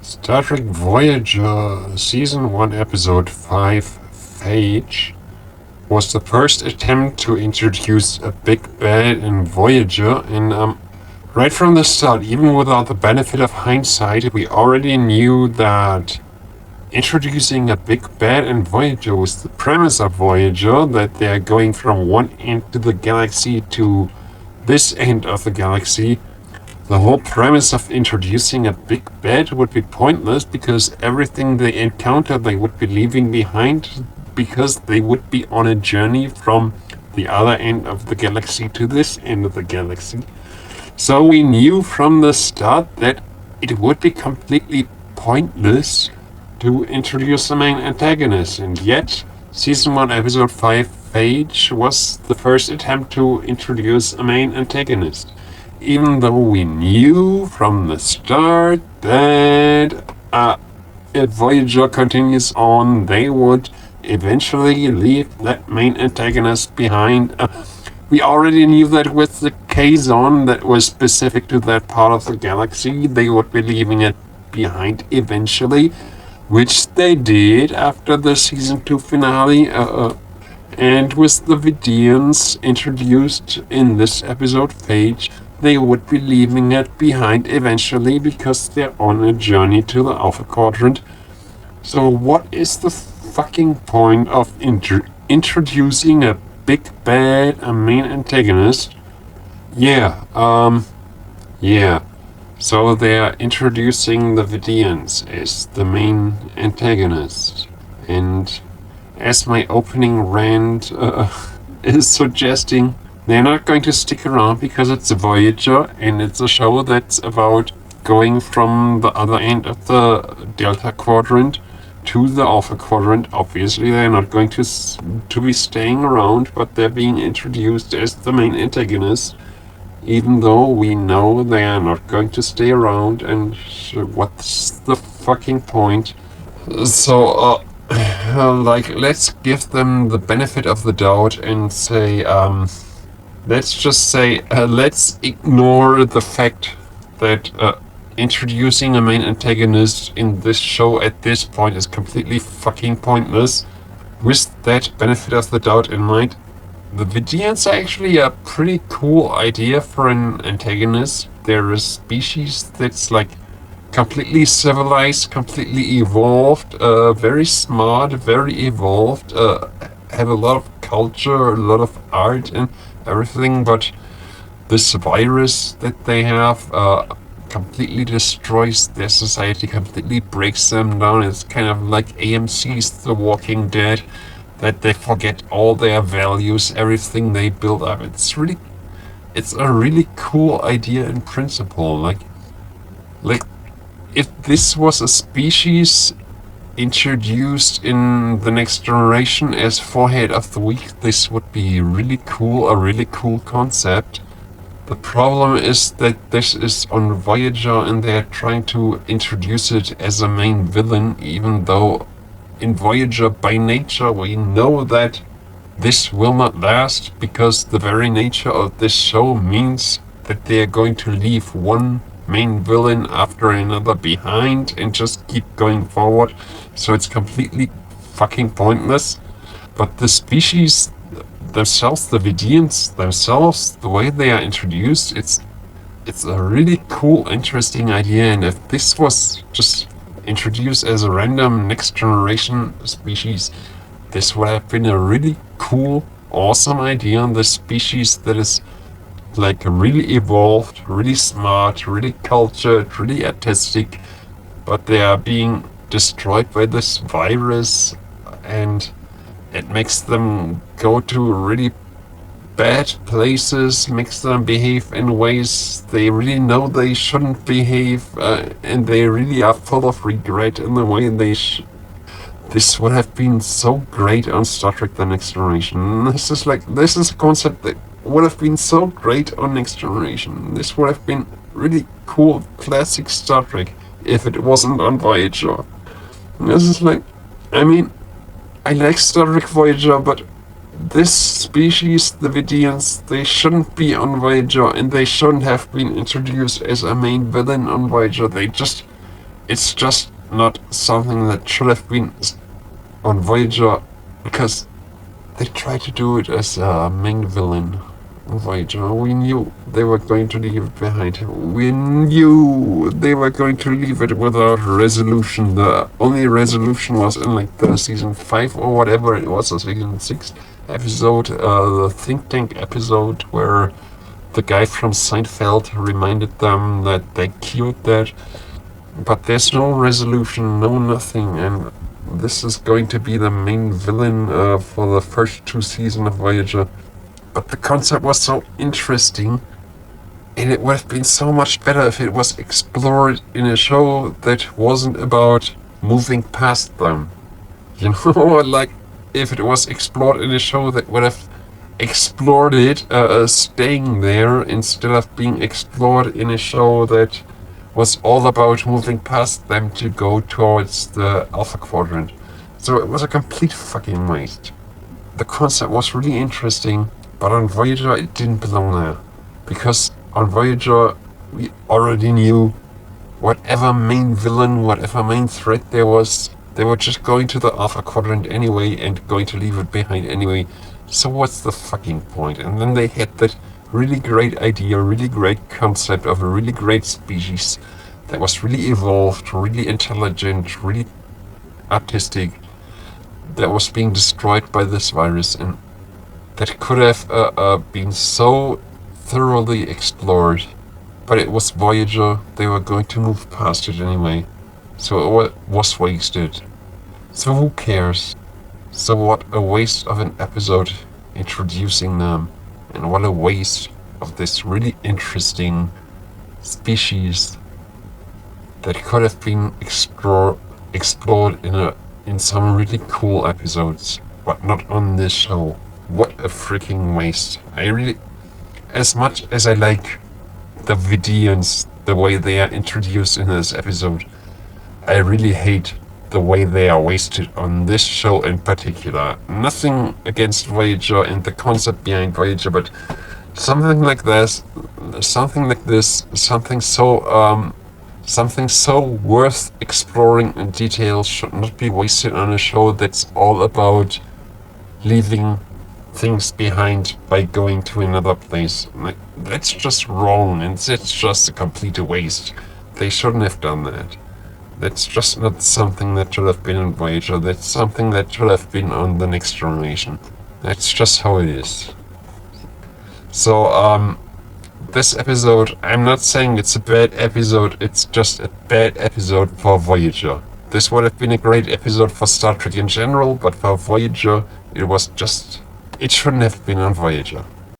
Star Trek Voyager Season 1 Episode 5, Phage, was the first attempt to introduce a big bad in Voyager, and right from the start, even without the benefit of hindsight, we already knew that introducing a big bad in Voyager was the premise of Voyager, that they're going from one end of the galaxy to this end of the galaxy. The whole premise of introducing a big bad would be pointless because everything they encounter they would be leaving behind, because they would be on a journey from the other end of the galaxy to this end of the galaxy. So we knew from the start that it would be completely pointless to introduce a main antagonist, and yet Season 1 Episode 5 Phage was the first attempt to introduce a main antagonist. Even though we knew from the start that if Voyager continues on, they would eventually leave that main antagonist behind. We already knew that with the Kazon that was specific to that part of the galaxy, they would be leaving it behind eventually, which they did after the Season 2 finale. And with the Vidians introduced in this episode, Phage, they would be leaving it behind eventually because they're on a journey to the Alpha Quadrant. So what is the fucking point of introducing a big bad, a main antagonist? Yeah. So they're introducing the Vidians as the main antagonist. And as my opening rant is suggesting, they're not going to stick around because it's a Voyager and it's a show that's about going from the other end of the Delta Quadrant to the Alpha Quadrant. Obviously, they're not going to be staying around, but they're being introduced as the main antagonist, even though we know they are not going to stay around. And what's the fucking point? So, let's give them the benefit of the doubt and say, let's just say, let's ignore the fact that introducing a main antagonist in this show at this point is completely fucking pointless. With that benefit of the doubt in mind, the Vidians are actually a pretty cool idea for an antagonist. They're a species that's like completely civilized, completely evolved, very smart, very evolved, have a lot of culture, a lot of art and everything, but this virus that they have completely destroys their society, completely breaks them down. It's kind of like AMC's The Walking Dead, that they forget all their values, everything they build up. It's a really cool idea in principle. Like if this was a species introduced in the Next Generation as Forehead of the Week, this would be really cool, a really cool concept. The problem is that this is on Voyager and they're trying to introduce it as a main villain, even though in Voyager by nature we know that this will not last, because the very nature of this show means that they're going to leave one main villain after another behind and just keep going forward. So it's completely fucking pointless. But the species themselves, the Vidians themselves, the way they are introduced, it's a really cool, interesting idea. And if this was just introduced as a random Next Generation species, this would have been a really cool, awesome idea on the species that is like really evolved, really smart, really cultured, really artistic, but they are being destroyed by this virus, and it makes them go to really bad places, makes them behave in ways they really know they shouldn't behave, and they really are full of regret in the way they This would have been so great on Star Trek The Next Generation. This is a concept that would have been so great on Next Generation. This would have been really cool, classic Star Trek if it wasn't on Voyager. This is I like Star Trek Voyager, but this species, the Vidians, they shouldn't be on Voyager, and they shouldn't have been introduced as a main villain on Voyager. They just It's just not something that should have been on Voyager, because they tried to do it as a main villain on Voyager. We knew they were going to leave it behind. We knew they were going to leave it without resolution. The only resolution was in like the season 5 or whatever it was, or season 6 episode, the think tank episode, where the guy from Seinfeld reminded them that they cured that. But there's no resolution, no nothing, and this is going to be the main villain for the first 2 seasons of Voyager. But the concept was so interesting, and it would have been so much better if it was explored in a show that wasn't about moving past them. You know, like if it was explored in a show that would have explored it, staying there, instead of being explored in a show that was all about moving past them to go towards the Alpha Quadrant. So it was a complete fucking waste. The concept was really interesting, but on Voyager it didn't belong there. Because on Voyager we already knew whatever main villain, whatever main threat there was, they were just going to the Alpha Quadrant anyway and going to leave it behind anyway. So what's the fucking point? And then they had that really great idea, really great concept of a really great species that was really evolved, really intelligent, really artistic, that was being destroyed by this virus, and that could have been so thoroughly explored. But it was Voyager, they were going to move past it anyway, so it was wasted. So who cares? So what a waste of an episode introducing them. And what a waste of this really interesting species that could have been explored in some really cool episodes, but not on this show. What a freaking waste. As much as I like the Vidians, the way they are introduced in this episode, I really hate the way they are wasted on this show in particular. Nothing against Voyager and the concept behind Voyager, but something like this, something so worth exploring in detail should not be wasted on a show that's all about leaving things behind by going to another place. Like, that's just wrong, and that's just a complete waste. They shouldn't have done that. That's just not something that should have been on Voyager. That's something that should have been on the Next Generation. That's just how it is. So, this episode, I'm not saying it's a bad episode, it's just a bad episode for Voyager. This would have been a great episode for Star Trek in general, but for Voyager, it shouldn't have been on Voyager.